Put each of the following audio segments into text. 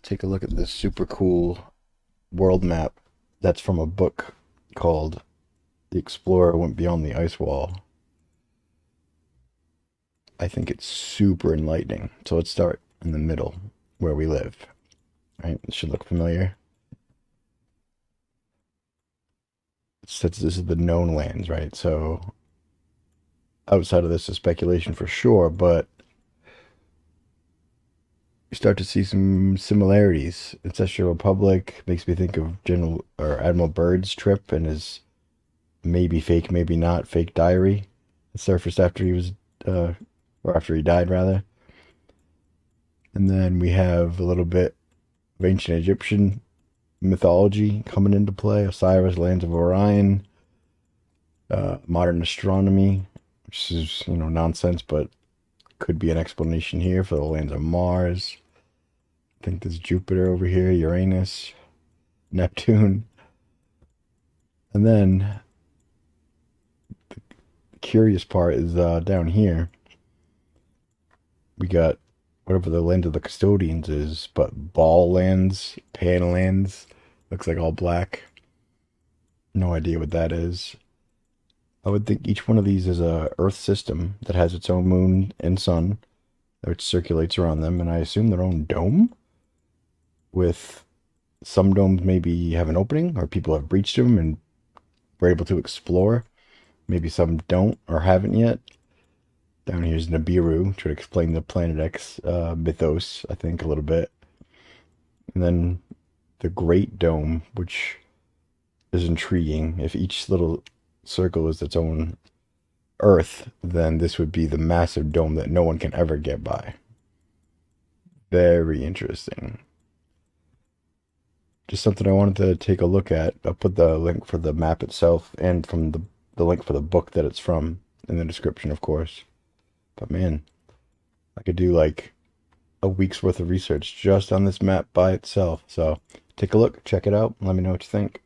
take a look at this super cool world map that's from a book called The Explorer Went Beyond the Ice Wall. I think it's super enlightening. So let's start in the middle where we live. Right? It should look familiar. It says this is the known lands, right? So outside of this is speculation for sure, but you start to see some similarities. Ancestral Republic makes me think of General or Admiral Byrd's trip and his maybe fake, maybe not fake diary that surfaced after he was, or after he died, rather. And then we have a little bit of ancient Egyptian mythology coming into play. Osiris, lands of Orion, modern astronomy, which is, nonsense, but could be an explanation here for the lands of Mars. I think there's Jupiter over here, Uranus, Neptune. And then the curious part is down here. We got whatever the land of the custodians is, but Ball lands, Pan lands, looks like all black. No idea what that is. I would think each one of these is a Earth system that has its own moon and sun, which circulates around them, and I assume their own dome, with some domes maybe have an opening, or people have breached them and were able to explore. Maybe some don't, or haven't yet. Down here's Nibiru, to explain the Planet X mythos, I think, a little bit. And then the Great Dome, which is intriguing. If each little circle is its own Earth, then this would be the massive dome that no one can ever get by. Very interesting. Just something I wanted to take a look at. I'll put the link for the map itself and from the link for the book that it's from in the description, of course. But man, I could do like a week's worth of research just on this map by itself. So take a look, check it out, and let me know what you think.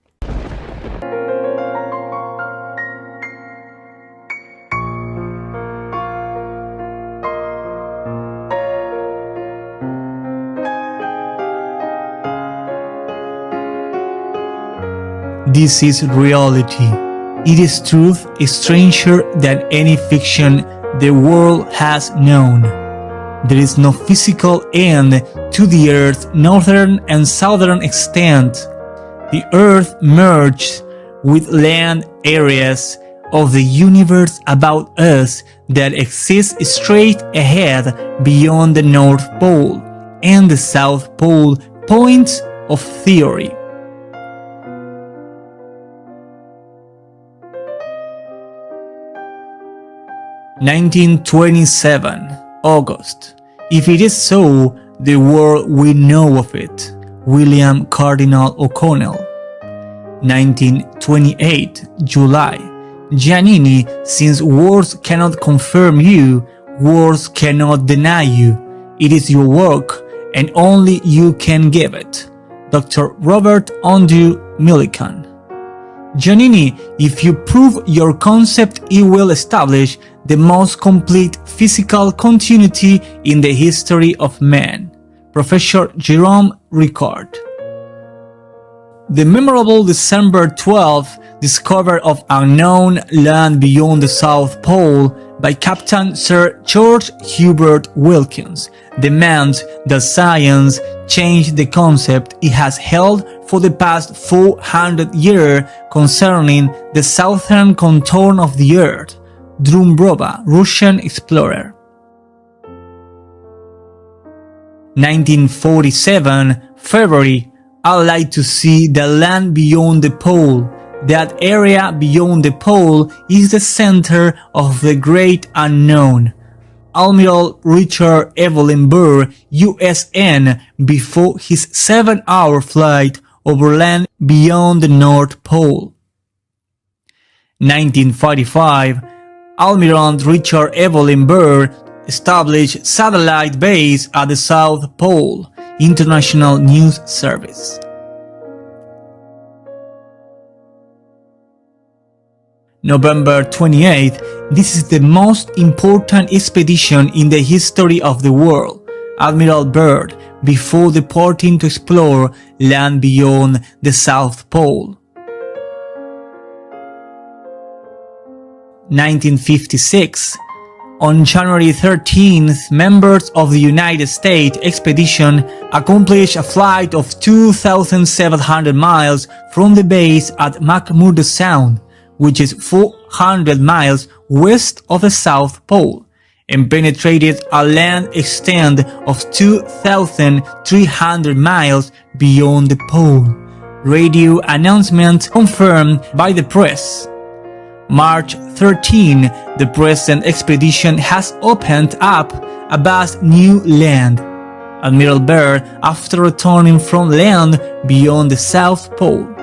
This is reality. It is truth stranger than any fiction the world has known. There is no physical end to the Earth's northern and southern extent. The Earth merges with land areas of the universe about us that exist straight ahead beyond the North Pole and the South Pole points of theory. (1927) August. If it is so, the world will know of it. William Cardinal O'Connell. 1928 July. Giannini, since words cannot confirm you, words cannot deny you. It is your work, and only you can give it. Dr. Robert Andrew Millikan. Giannini, if you prove your concept, it will establish the most complete physical continuity in the history of man. Professor Jerome Ricard. The memorable December 12th discovery of unknown land beyond the South Pole by Captain Sir George Hubert Wilkins demands that science change the concept it has held for the past 400 years concerning the southern contour of the Earth. Drumbrova, Russian explorer. 1947 February. I'd like to see the land beyond the pole. That area beyond the pole is the center of the great unknown. Admiral Richard Evelyn Burr, USN, before his 7-hour flight over land beyond the North Pole. 1945 Almirant Richard Evelyn Burr established satellite base at the South Pole, International News Service. November 28th, this is the most important expedition in the history of the world. Admiral Byrd, before departing to explore land beyond the South Pole. 1956. On January 13th, members of the United States expedition accomplished a flight of 2,700 miles from the base at McMurdo Sound, which is 400 miles west of the South Pole, and penetrated a land extent of 2,300 miles beyond the pole. Radio announcement confirmed by the press. March 13, the present expedition has opened up a vast new land. Admiral Byrd, after returning from land beyond the South Pole.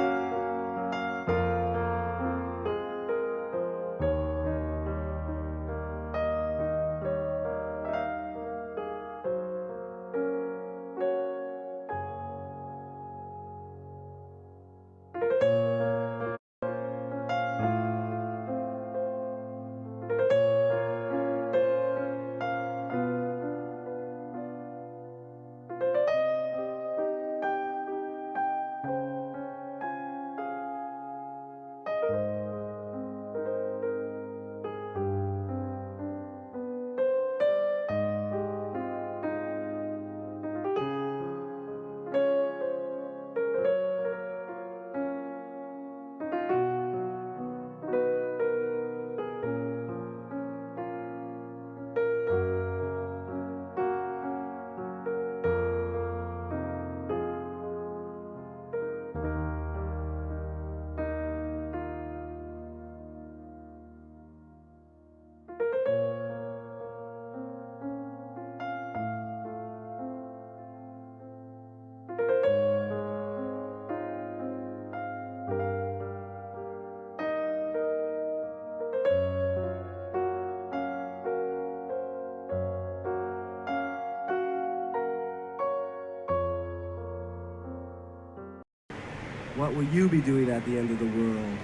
What will you be doing at the end of the world?